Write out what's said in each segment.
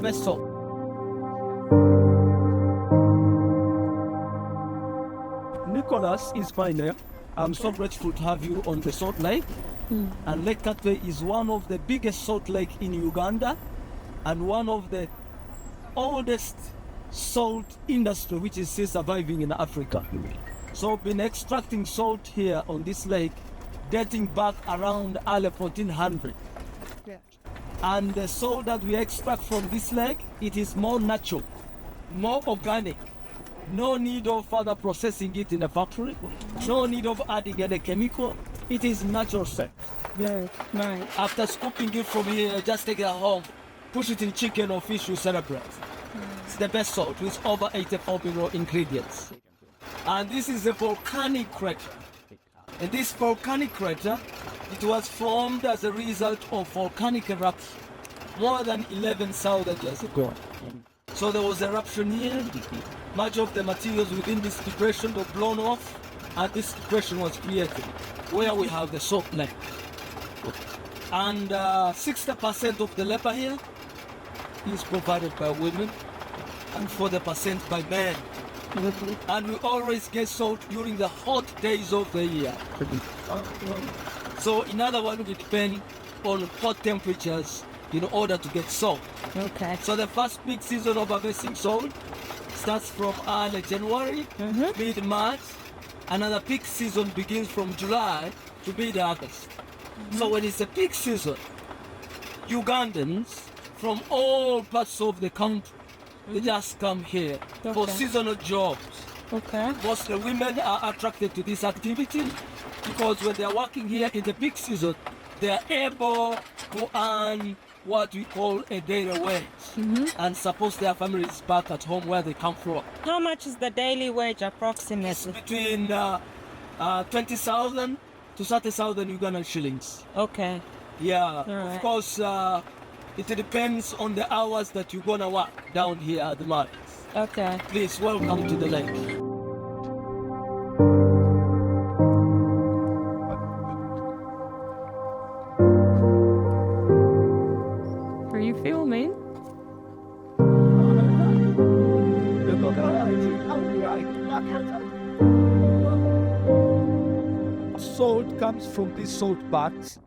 best salt. Nicholas is fine there. I'm so grateful to have you on the Salt Lake. And Lake Katwe is one of the biggest salt lake in Uganda and one of the oldest salt industry which is still surviving in Africa. So we've been extracting salt here on this lake dating back around early 1400. Yeah. And the salt that we extract from this lake, it is more natural, more organic. No need of further processing it in a factory. No need of adding any chemical. It is natural salt. Right. Right. After scooping it from here, just take it home, push it in chicken or fish you celebrate. It's the best salt with over 84 mineral ingredients. And this is a volcanic crater. And this volcanic crater, it was formed as a result of volcanic eruption more than 11,000 years ago. So there was eruption here. Much of the materials within this depression were blown off, and this depression was created where we have the salt lake. And 60% of the labor here is provided by women and 40% by men. And we always get salt during the hot days of the year. So in other words, we depend on hot temperatures in order to get salt. Okay. So the first big season of harvesting salt starts from early January, mid-March. Another peak season begins from July to mid-August. So when it's a peak season, Ugandans from all parts of the country, they just come here for seasonal jobs. Okay. Mostly women are attracted to this activity because when they are working here in the peak season, they are able to earn what we call a daily wage and support their families back at home where they come from. How much is the daily wage approximately? Between 20,000 to 30,000 Ugandan shillings. Okay. Yeah, right. Of course, it depends on the hours that you're gonna work down here at the mines. Okay. Please welcome to the lake. Are you filming? Salt comes from these salt baths,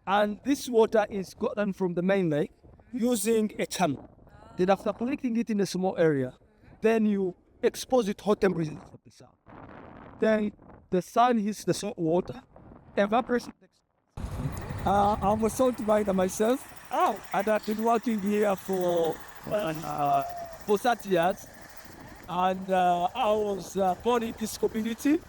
and this water is gotten from the main lake using a channel. Then after collecting it in a small area, then you expose it hot temperatures of the sun. Then the sun hits the salt water, evaporation. I'm a salt miner myself. Oh, and I've been working here for 30 years. And I was born in this community,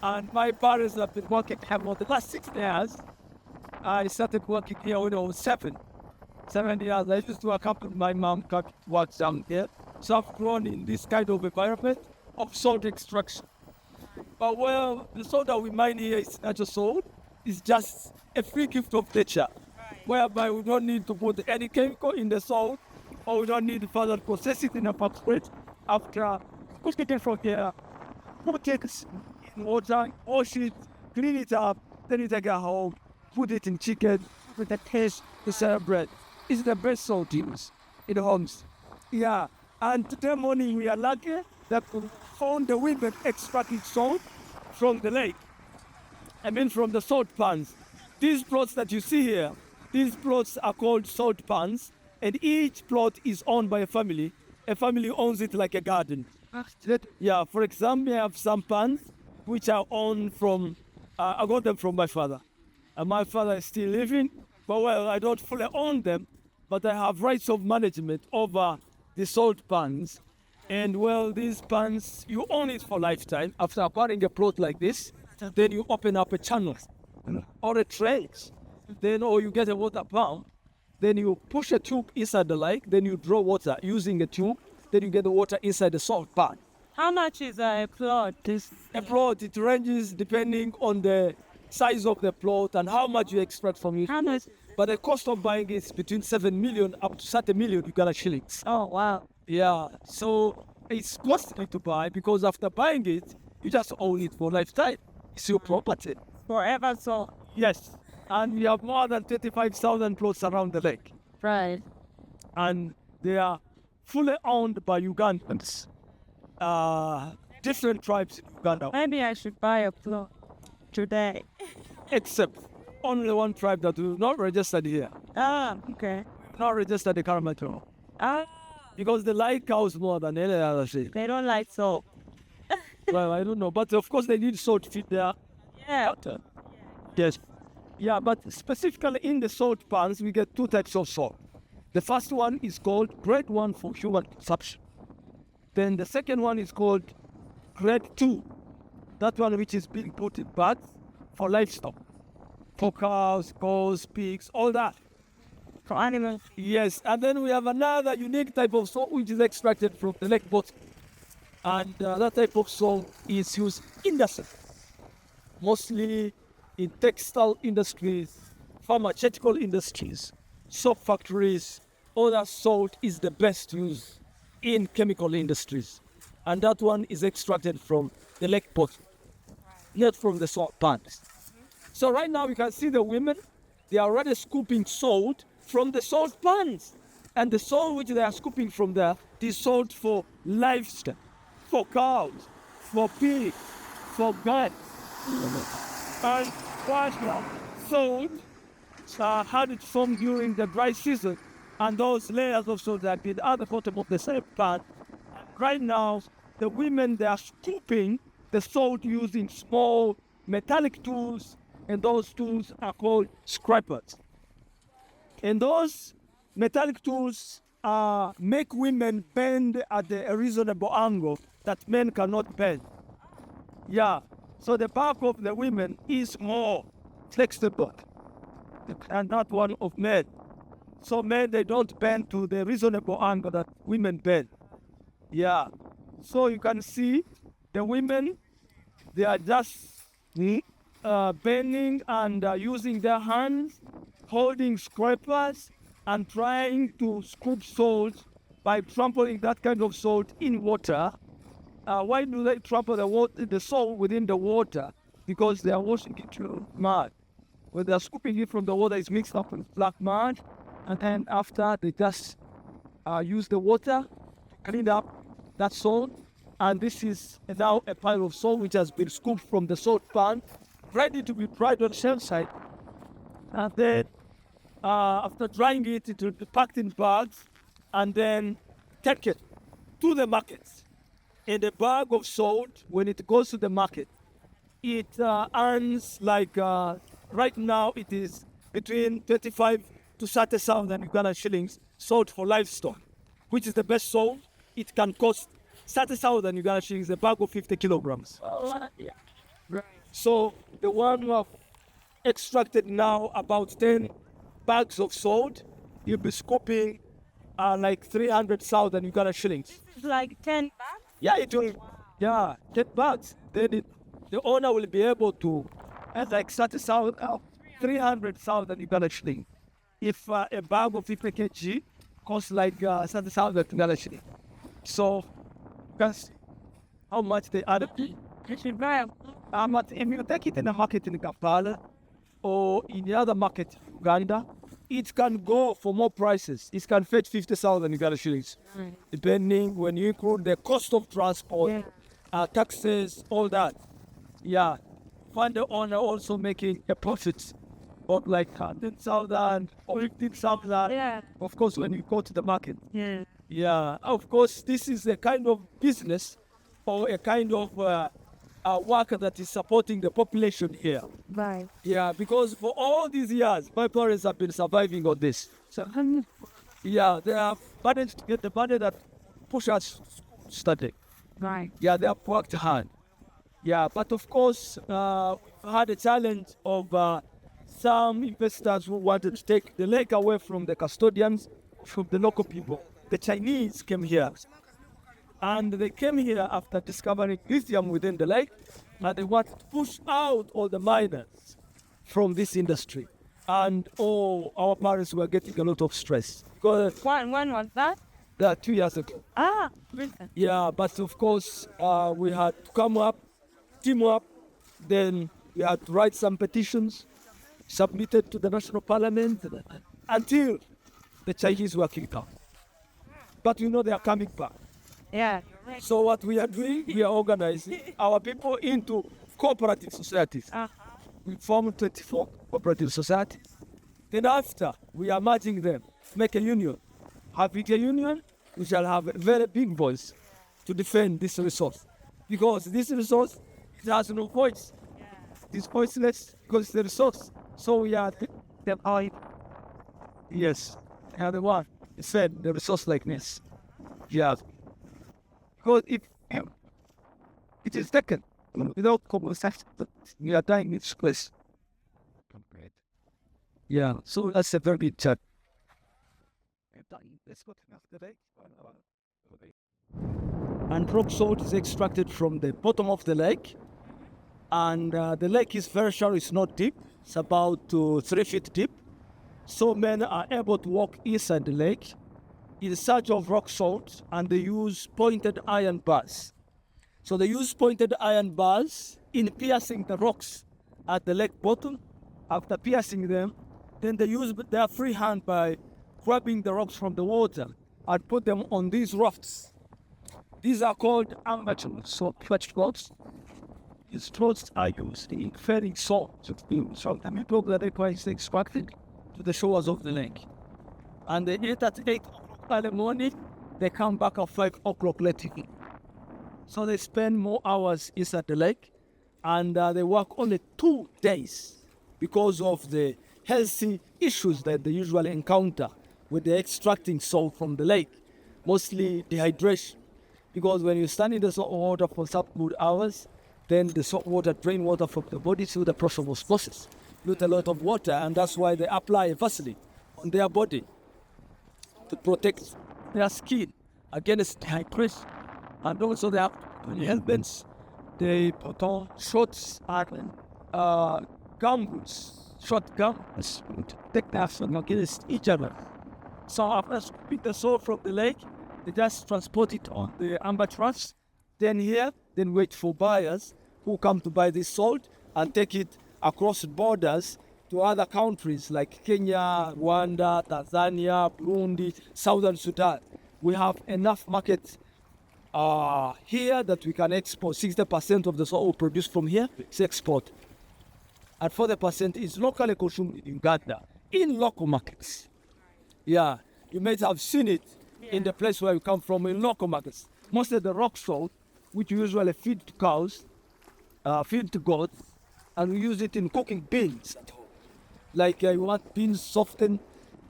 and my parents have been working here for the last 6 years. I started working here when I was 7 years. I used to accompany my mom to work down here. So I've grown in this kind of environment of salt extraction. But well, the salt that we mine here is natural salt. It's just a free gift of nature, whereby we don't need to put any chemical in the salt, or we don't need to further process it in a factory. After cooking it from here, put it in water, wash it, clean it up, then you take it home, put it in chicken with a taste to celebrate. It's the best salt use in homes. Yeah, and today morning we are lucky that we found the women extracting salt from the lake. I mean from the salt pans. These plots that you see here, these plots are called salt pans, and each plot is owned by a family. A family owns it like a garden. Yeah, for example, I have some pans which are owned from, I got them from my father. And my father is still living, but well, I don't fully own them, but I have rights of management over the salt pans. And well, these pans, you own it for lifetime. After acquiring a plot like this, then you open up a channel or a trench. Then, or you get a water pump. Then you push a tube inside the lake, then you draw water using a tube, then you get the water inside the salt pan. How much is a plot? A plot, it ranges depending on the size of the plot and how much you extract from it. How much? But the cost of buying is between 7 million up to 30 million Uganda shillings. Oh, wow. Yeah, so it's costly to buy because after buying it, you just own it for lifetime. It's your property. Forever so. Yes, and we have more than 35,000 plots around the lake. Right. And they are fully owned by Ugandans. Different tribes in Uganda, Maybe I should buy a plot today. except only one tribe that is not registered here. Ah, okay. Not registered in Karamatoro. Ah, Because they like cows more than any other thing. they don't like salt. Well, I don't know. But of course, they need salt to feed their Yeah. cattle. Yes. Yeah, but specifically in the salt pans, we get two types of salt. The first one is called grade 1 for human consumption. Then the second one is called grade 2. That one which is being put in bags for livestock. For cows, goats, pigs, all that. For animals. Yes, and then we have another unique type of salt which is extracted from the lake bottom. And that type of salt is used in industry, mostly in textile industries, pharmaceutical industries, soap factories. All that salt is the best used in chemical industries. And that one is extracted from the lake bottom, not from the salt pans. So right now you can see the women, they are already scooping salt from the salt pans. And the salt which they are scooping from there is salt for livestock, for cows, for pigs, for goats. And salt had it formed during the dry season. And those layers of salt that been at the bottom of the same pan. Right now, the women, they are scooping the salt using small metallic tools, and those tools are called scrapers. And those metallic tools make women bend at a reasonable angle that men cannot bend. Yeah, so the back of the women is more flexible and not one of men. So men, they don't bend to the reasonable angle that women bend. Yeah, so you can see the women, they are just bending and using their hands, holding scrapers and trying to scoop salt by trampling that kind of salt in water. Why do they trample the salt within the water? Because they are washing it through mud. When they are scooping it from the water, it's mixed up with black mud, and then after they just use the water to clean up that salt. And this is now a pile of salt which has been scooped from the salt pan, ready to be dried on the shelf side. And then after drying it, it will be packed in bags and then taken to the markets. And a bag of salt, when it goes to the market, it earns like, right now it is between 25 to 30,000 Uganda shillings sold for livestock, which is the best salt. It can cost 30,000 Uganda shillings, a bag of 50 kilograms. Yeah. Right. So the one who have extracted now about 10 bags of salt, you'll be scooping like 300,000 Uganda shillings. It's like 10 bags? Yeah, it will. Yeah, 10 bags. Then the owner will be able to have like 30,000, 300,000 Uganda shillings. If a bag of 50 kg costs like 30,000 Uganda shillings. So that's how much they add up. I should buy a plot. But if you take it in the market in Kampala or in the other market in Uganda, it can go for more prices. It can fetch 50,000 Uganda shillings, depending when you include the cost of transport, taxes, all that. Yeah, find the owner also making a profit of like 10,000 or 15,000. Yeah. Of course, when you go to the market. Yeah. Yeah, of course, this is a kind of business or a kind of work that is supporting the population here. Right. Yeah, because for all these years, my parents have been surviving on this. So, yeah, they have managed to get the money that push us to study. Right. Yeah, they have worked hard. Yeah, but of course, we've had a challenge of some investors who wanted to take the lake away from the custodians, from the local people. The Chinese came here. And they came here after discovering lithium within the lake, and they wanted to push out all the miners from this industry. And our parents were getting a lot of stress. Because When was that? 2 years ago. Ah, recent. Yeah, but of course, we had to come up, team up, then we had to write some petitions, submitted to the national parliament, until the Chinese were kicked out. but we know they are coming back. Yeah. You're right. So what we are doing, we are organizing our people into cooperative societies. We form 24 cooperative societies. Then after, we are merging them, make a union. Having a union, we shall have a very big voice to defend this resource. Because this resource, it has no voice. It's voiceless because it's the resource. So we are the oil. Yes, we are the one defend the resource like this. Yeah. Because if it is taken without compensation, we are dying in this place. Yeah, so that's a very big chat. And rock salt is extracted from the bottom of the lake. And the lake is very shallow, it's not deep. It's about 3 feet deep. So men are able to walk inside the lake in search of rock salt, and they use pointed iron bars. So they use pointed iron bars in piercing the rocks at the lake bottom. After piercing them, then they use their free hand by grabbing the rocks from the water and put them on these rafts. These are called invaluable salt rods. These rods are used in ferrying salt from the middle of the lake where it's extracted to the shores of the lake. And they eat at 8 o'clock in the morning, they come back at 5 o'clock later. So they spend more hours inside the lake, and they work only 2 days because of the healthy issues that they usually encounter with the extracting salt from the lake, mostly dehydration. Because when you stand in the salt water for some good hours, then the salt water drain water from the body through the process of osmosis. Lose a lot of water, and that's why they apply a Vaseline on their body to protect their skin against dehydration. And also they have helmets, they put on shorts and gumboots, short gumboots to protect their skin against each other. So after scooping the salt from the lake, they just transport it on the amber trucks. Then wait for buyers who come to buy this salt and take it across borders to other countries like Kenya, Rwanda, Tanzania, Burundi, Southern Sudan. We have enough market here that we can export. 60% of the salt we produce from here is export. And 40% is locally consumed in Uganda, in local markets. Yeah, you may have seen it in the place where you come from, in local markets. Most of the rock salt, which we usually feed to cows, feed to goats, and we use it in cooking beans at home. Like you want beans softened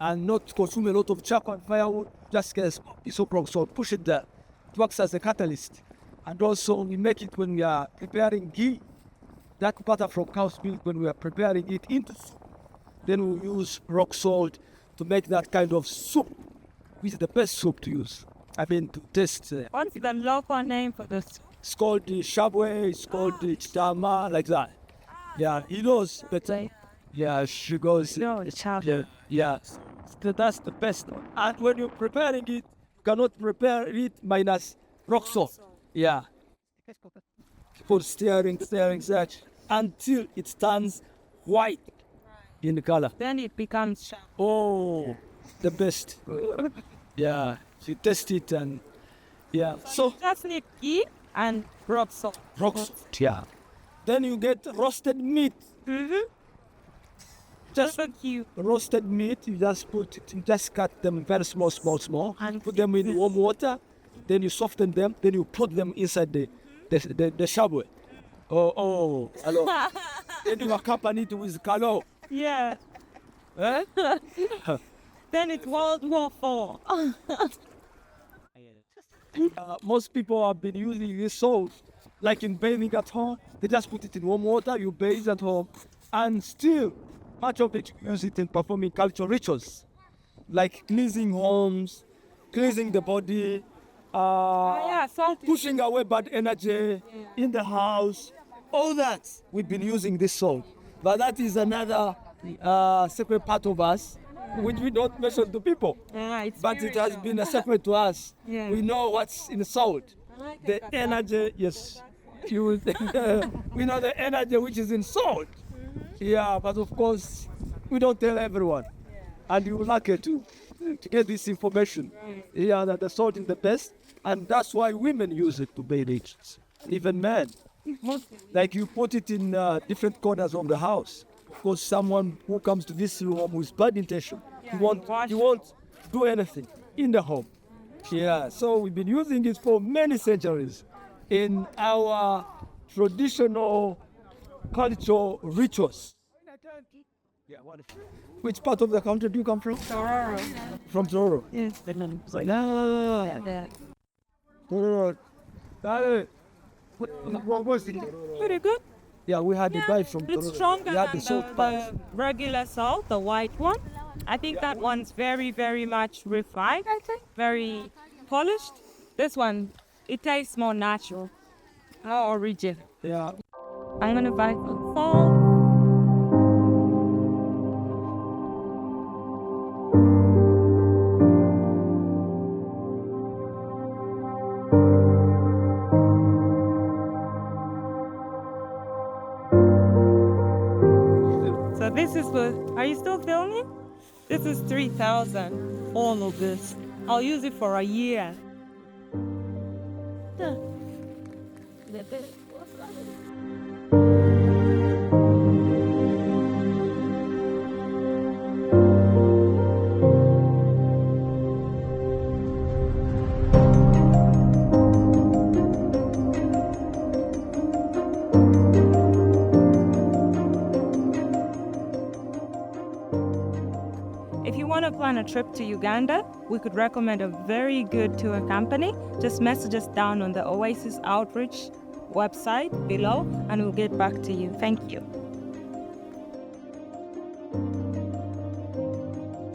and not consume a lot of charcoal and firewood, just get a piece of rock salt, push it there. It works as a catalyst. And also we make it when we are preparing ghee, that butter from cow's milk, when we are preparing it into soup. Then we use rock salt to make that kind of soup, which is the best soup to use. I mean, to taste. What's the local name for the soup? It's called the shabwe, it's called the chitama, like that. Yeah, he knows better. Yeah, she goes. No, it's chowder. Yeah. So that's the best one. And when you're preparing it, you cannot prepare it minus rock salt. Yeah. For stirring such until it turns white in color. Then it becomes chowder. Oh, the best. Yeah. So you taste it and yeah. So you just need ghee and rock salt. Rock salt, yeah. Then you get roasted meat. Mm-hmm. Just so cute. Roasted meat, you just cut them very small, and put them in warm water. Then you soften them. Then you put them inside the shabwe. Oh, hello. Then you accompany it with kalo. Yeah. Eh? Then it's World War IV. Most people have been using this salt, like in bathing at home. They just put it in warm water, you bathe at home, and still, much of it you use it in performing cultural rituals, like cleansing homes, cleansing the body, pushing away bad energy in the house. All that, we've been using this salt. But that is another separate part of us, which we don't mention to people. But it has been a separate to us. Yeah. We know what's in the salt. The energy, yes. We know the energy which is in salt. Yeah, but of course, we don't tell everyone. And you like it too. to get this information. Yeah, that the salt is the best, and that's why women use it to bathe agents, even men. Like you put it in different corners of the house, because someone who comes to this room with bad intention, you won't do anything in the home. Yeah, so we've been using it for many centuries in our traditional cultural rituals. Yeah, which part of the country do you come from? Tororo. From Tororo. Yes. It's like, no. Tororo. What was it? Pretty good. Yeah, we had it right from Tororo. It's stronger We had than the salt baths. the regular salt, the white one. I think that one's very, very much refined, I think. Very polished. This one, it tastes more natural, more original. Yeah. I'm gonna buy some salt. So this is are you still filming? This is 3,000, all of this. I'll use it for a year. If you want to plan a trip to Uganda, we could recommend a very good tour company. Just message us down on the Oasis Outreach website below and we'll get back to you. Thank you.